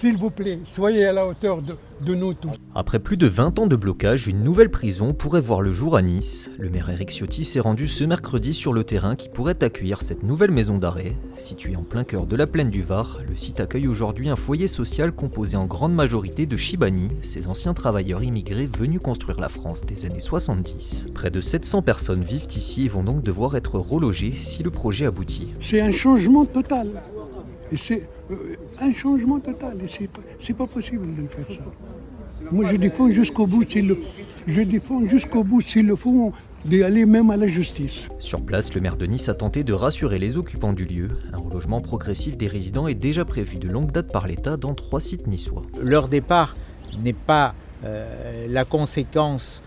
S'il vous plaît, soyez à la hauteur de nous tous. Après plus de 20 ans de blocage, une nouvelle prison pourrait voir le jour à Nice. Le maire Éric Ciotti s'est rendu ce mercredi sur le terrain qui pourrait accueillir cette nouvelle maison d'arrêt. Située en plein cœur de la plaine du Var, le site accueille aujourd'hui un foyer social composé en grande majorité de Chibani, ces anciens travailleurs immigrés venus construire la France des années 70. Près de 700 personnes vivent ici et vont donc devoir être relogées si le projet aboutit. C'est un changement total. Et c'est un changement total. Et c'est pas possible de faire ça. Moi, je défends jusqu'au bout s'il le faut, d'aller même à la justice. Sur place, le maire de Nice a tenté de rassurer les occupants du lieu. Un relogement progressif des résidents est déjà prévu de longue date par l'État dans 3 sites niçois. Leur départ n'est pas la conséquence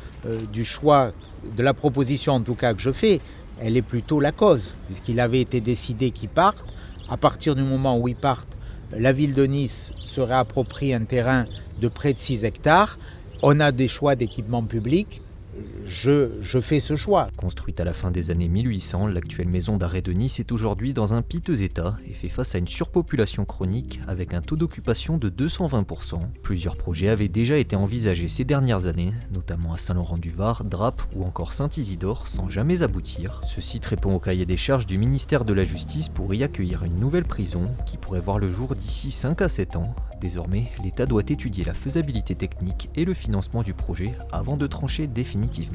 du choix, de la proposition en tout cas que je fais, elle est plutôt la cause, puisqu'il avait été décidé qu'ils partent. À partir du moment où ils partent, la ville de Nice serait appropriée un terrain de près de 6 hectares. On a des choix d'équipement public. Je fais ce choix. Construite à la fin des années 1800, l'actuelle maison d'arrêt de Nice est aujourd'hui dans un piteux état et fait face à une surpopulation chronique avec un taux d'occupation de 220%. Plusieurs projets avaient déjà été envisagés ces dernières années, notamment à Saint-Laurent-du-Var, Draps ou encore Saint-Isidore, sans jamais aboutir. Ce site répond au cahier des charges du ministère de la Justice pour y accueillir une nouvelle prison qui pourrait voir le jour d'ici 5 à 7 ans. Désormais, l'État doit étudier la faisabilité technique et le financement du projet avant de trancher définitivement.